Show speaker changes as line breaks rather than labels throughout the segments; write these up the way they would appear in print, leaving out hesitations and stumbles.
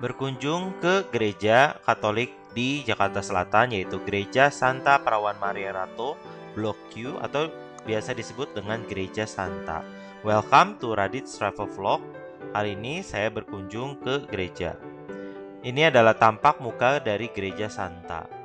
berkunjung ke gereja Katolik di Jakarta Selatan, yaitu Gereja Santa Perawan Maria Rato, Blok Q, atau biasa disebut dengan Gereja Santa. Welcome to Radit's Travel Vlog. Hari ini saya berkunjung ke gereja. Ini adalah tampak muka dari Gereja Santa.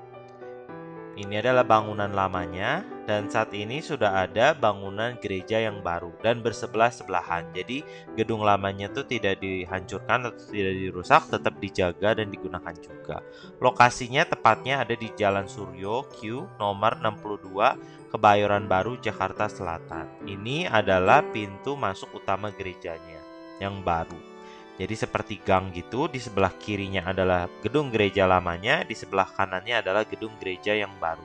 Ini adalah bangunan lamanya, dan saat ini sudah ada bangunan gereja yang baru dan bersebelah-sebelahan. Jadi gedung lamanya tuh tidak dihancurkan atau tidak dirusak, tetap dijaga dan digunakan juga. Lokasinya tepatnya ada di Jalan Suryo Q nomor 62, Kebayoran Baru, Jakarta Selatan. Ini adalah pintu masuk utama gerejanya yang baru. Jadi seperti gang gitu, di sebelah kirinya adalah gedung gereja lamanya, di sebelah kanannya adalah gedung gereja yang baru.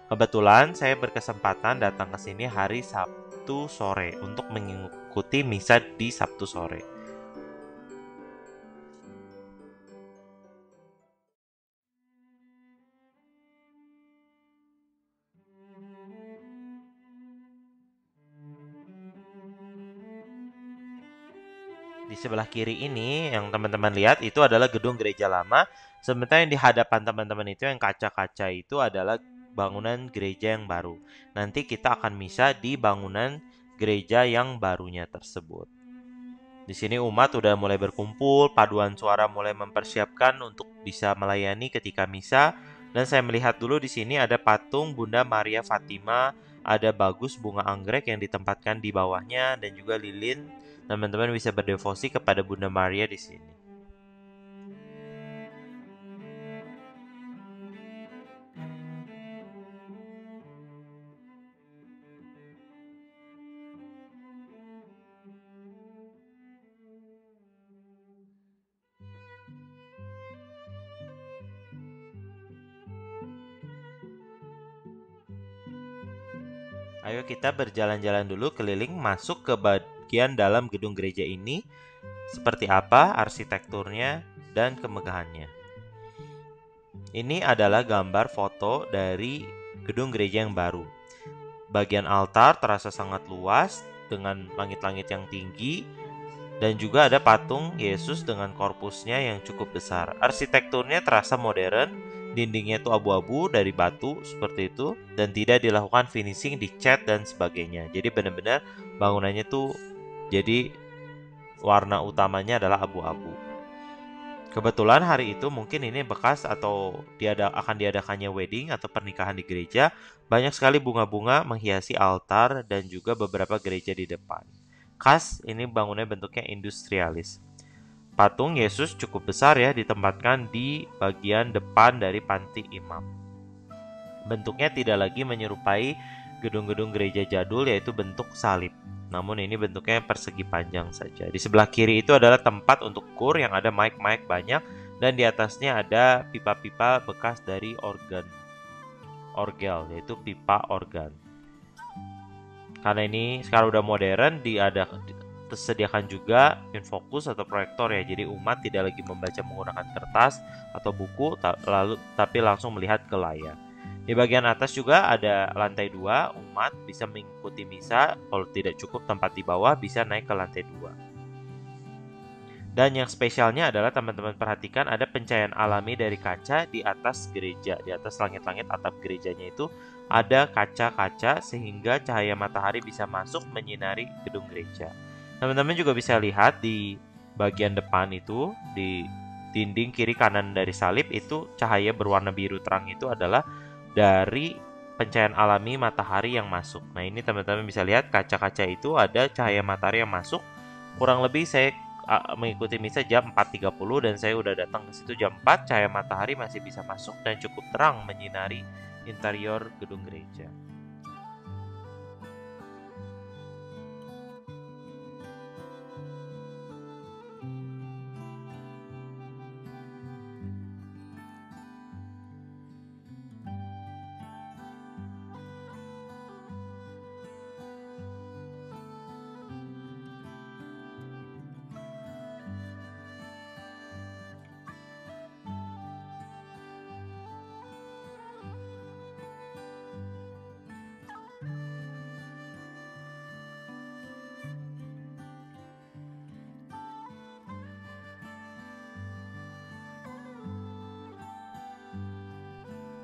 Kebetulan saya berkesempatan datang ke sini hari Sabtu sore untuk mengikuti misa di Sabtu sore. Di sebelah kiri ini yang teman-teman lihat itu adalah gedung gereja lama, sementara yang di hadapan teman-teman itu yang kaca-kaca itu adalah bangunan gereja yang baru. Nanti kita akan misa di bangunan gereja yang barunya tersebut. Di sini umat udah mulai berkumpul, paduan suara mulai mempersiapkan untuk bisa melayani ketika misa. Dan saya melihat dulu di sini ada patung Bunda Maria Fatima, ada bagus bunga anggrek yang ditempatkan di bawahnya dan juga lilin. Teman-teman bisa berdevosi kepada Bunda Maria di sini. Ayo kita berjalan-jalan dulu keliling masuk ke bagian dalam gedung gereja ini. Seperti apa arsitekturnya dan kemegahannya. Ini adalah gambar foto dari gedung gereja yang baru. Bagian altar terasa sangat luas dengan langit-langit yang tinggi dan juga ada patung Yesus dengan korpusnya yang cukup besar. Arsitekturnya terasa modern, dindingnya itu abu-abu dari batu seperti itu dan tidak dilakukan finishing di cat dan sebagainya. Jadi benar-benar bangunannya tuh jadi warna utamanya adalah abu-abu. Kebetulan hari itu mungkin ini bekas atau akan diadakannya wedding atau pernikahan di gereja. Banyak sekali bunga-bunga menghiasi altar dan juga beberapa gereja di depan. Khas ini bangunnya bentuknya industrialis. Patung Yesus cukup besar ya, ditempatkan di bagian depan dari panti imam. Bentuknya tidak lagi menyerupai gedung-gedung gereja jadul, yaitu bentuk salib. Namun ini bentuknya persegi panjang saja. Di sebelah kiri itu adalah tempat untuk kur yang ada mic-mic banyak dan di atasnya ada pipa-pipa bekas dari orgel, yaitu pipa organ. Karena ini sekarang udah modern, tersediakan juga infocus atau proyektor ya. Jadi umat tidak lagi membaca menggunakan kertas atau buku, tapi langsung melihat ke layar. Di bagian atas juga ada lantai 2, umat bisa mengikuti misa. Kalau tidak cukup tempat di bawah, bisa naik ke lantai 2. Dan yang spesialnya adalah teman-teman perhatikan ada pencahayaan alami dari kaca di atas gereja. Di atas langit-langit atap gerejanya itu ada kaca-kaca sehingga cahaya matahari bisa masuk menyinari gedung gereja. Teman-teman juga bisa lihat di bagian depan itu, di dinding kiri kanan dari salib itu cahaya berwarna biru terang itu adalah dari pencahayaan alami matahari yang masuk. Nah ini teman-teman bisa lihat kaca-kaca itu ada cahaya matahari yang masuk. Kurang lebih saya mengikuti misa jam 4.30 dan saya udah datang ke situ jam 4, cahaya matahari masih bisa masuk dan cukup terang menyinari interior gedung gereja.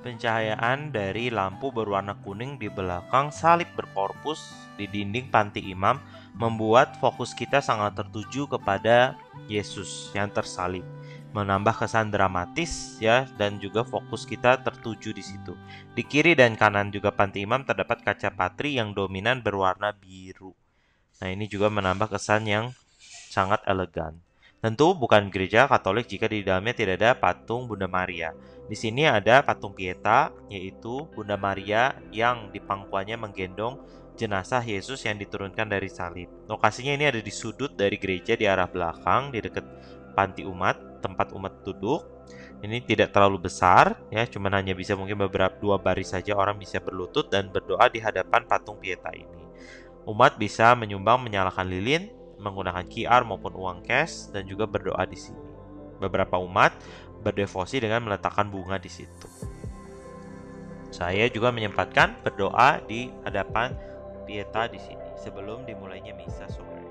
Pencahayaan dari lampu berwarna kuning di belakang salib berkorpus di dinding panti imam membuat fokus kita sangat tertuju kepada Yesus yang tersalib, menambah kesan dramatis ya, dan juga fokus kita tertuju di situ. Di kiri dan kanan juga panti imam terdapat kaca patri yang dominan berwarna biru. Nah, ini juga menambah kesan yang sangat elegan. Tentu bukan gereja Katolik jika di dalamnya tidak ada patung Bunda Maria. Di sini ada patung Pieta, yaitu Bunda Maria yang di pangkuannya menggendong jenazah Yesus yang diturunkan dari salib. Lokasinya ini ada di sudut dari gereja di arah belakang, di dekat panti umat, tempat umat duduk. Ini tidak terlalu besar, ya, cuman hanya bisa mungkin beberapa 2 baris saja orang bisa berlutut dan berdoa di hadapan patung Pieta ini. Umat bisa menyumbang, menyalakan lilin, menggunakan QR maupun uang cash, dan juga berdoa di sini. Beberapa umat berdevosi dengan meletakkan bunga di situ. Saya juga menyempatkan berdoa di hadapan Pieta di sini sebelum dimulainya misa sore.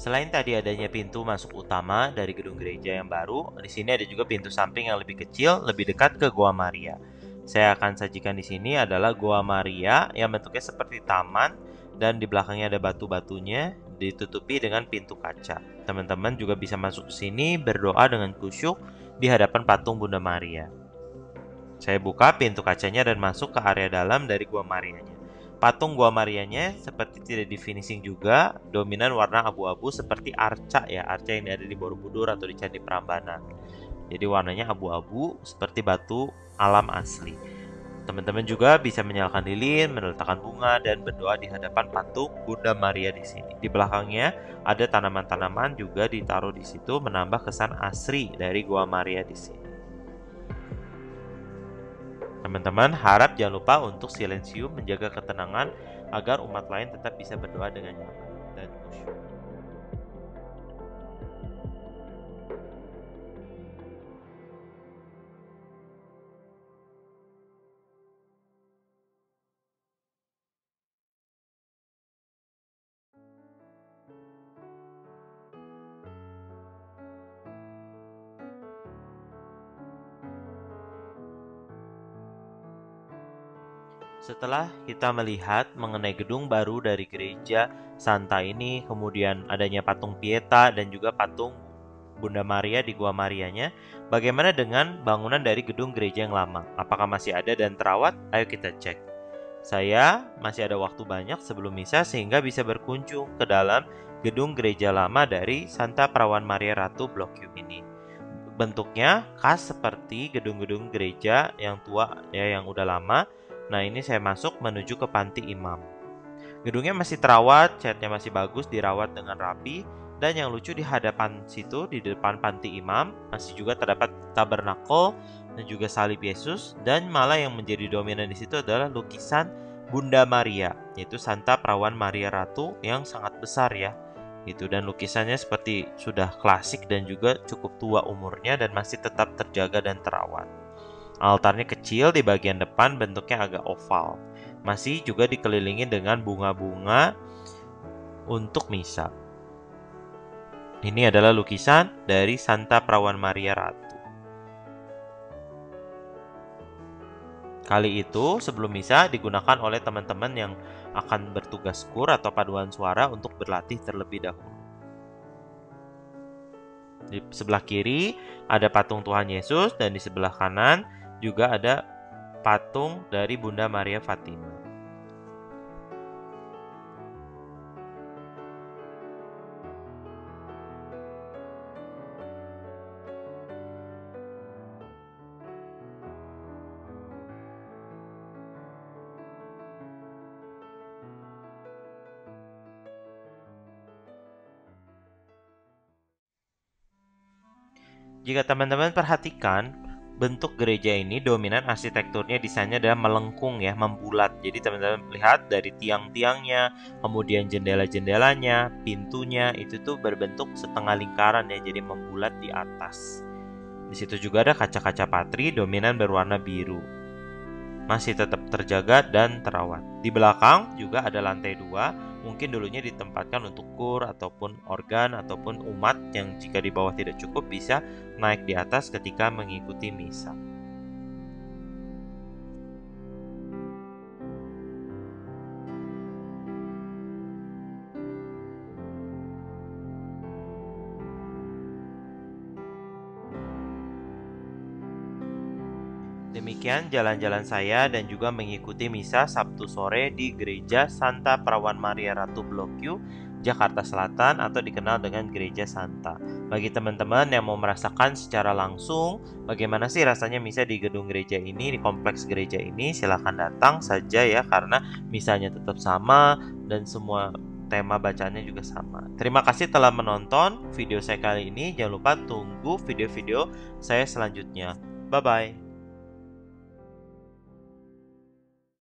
Selain tadi adanya pintu masuk utama dari gedung gereja yang baru, di sini ada juga pintu samping yang lebih kecil, lebih dekat ke Goa Maria. Saya akan sajikan di sini adalah Goa Maria yang bentuknya seperti taman dan di belakangnya ada batu-batunya ditutupi dengan pintu kaca. Teman-teman juga bisa masuk ke sini berdoa dengan khusyuk di hadapan patung Bunda Maria. Saya buka pintu kacanya dan masuk ke area dalam dari Goa Marianya. Patung Goa Marianya seperti tidak di finishing juga, dominan warna abu-abu seperti arca ya, arca yang ada di Borobudur atau di Candi Prambanan. Jadi warnanya abu-abu seperti batu alam asli. Teman-teman juga bisa menyalakan lilin, meletakkan bunga, dan berdoa di hadapan patung Bunda Maria di sini. Di belakangnya ada tanaman-tanaman juga ditaruh di situ, menambah kesan asri dari Goa Maria di sini. Teman-teman harap jangan lupa untuk silensium, menjaga ketenangan agar umat lain tetap bisa berdoa dengan nyaman dan khusyuk. Setelah kita melihat mengenai gedung baru dari gereja Santa ini, kemudian adanya patung Pieta dan juga patung Bunda Maria di Goa Marianya, bagaimana dengan bangunan dari gedung gereja yang lama? Apakah masih ada dan terawat? Ayo kita cek. Saya masih ada waktu banyak sebelum misa sehingga bisa berkunjung ke dalam gedung gereja lama dari Santa Perawan Maria Ratu Blok U ini. Bentuknya khas seperti gedung-gedung gereja yang tua ya, yang udah lama. Nah, ini saya masuk menuju ke panti imam. Gedungnya masih terawat, catnya masih bagus, dirawat dengan rapi. Dan yang lucu di hadapan situ, di depan panti imam, masih juga terdapat tabernakel dan juga salib Yesus. Dan malah yang menjadi dominan di situ adalah lukisan Bunda Maria, yaitu Santa Perawan Maria Ratu yang sangat besar ya. Dan lukisannya seperti sudah klasik dan juga cukup tua umurnya dan masih tetap terjaga dan terawat. Altarnya kecil di bagian depan, bentuknya agak oval. Masih juga dikelilingi dengan bunga-bunga untuk misa. Ini adalah lukisan dari Santa Perawan Maria Ratu. Kali itu sebelum misa digunakan oleh teman-teman yang akan bertugas kur atau paduan suara untuk berlatih terlebih dahulu. Di sebelah kiri ada patung Tuhan Yesus dan di sebelah kanan juga ada patung dari Bunda Maria Fatima. Jika teman-teman perhatikan, bentuk gereja ini dominan arsitekturnya, desainnya adalah melengkung ya, membulat. Jadi teman-teman lihat dari tiang-tiangnya, kemudian jendela-jendelanya, pintunya itu tuh berbentuk setengah lingkaran ya, jadi membulat di atas. Di situ juga ada kaca-kaca patri dominan berwarna biru. Masih tetap terjaga dan terawat. Di belakang juga ada lantai 2, mungkin dulunya ditempatkan untuk kur ataupun organ ataupun umat yang jika di bawah tidak cukup bisa naik di atas ketika mengikuti misa. Demikian jalan-jalan saya dan juga mengikuti misa Sabtu sore di Gereja Santa Perawan Maria Ratu Blok U, Jakarta Selatan atau dikenal dengan Gereja Santa. Bagi teman-teman yang mau merasakan secara langsung bagaimana sih rasanya misa di gedung gereja ini, di kompleks gereja ini, silahkan datang saja ya, karena misanya tetap sama dan semua tema bacaannya juga sama. Terima kasih telah menonton video saya kali ini. Jangan lupa tunggu video-video saya selanjutnya. Bye-bye.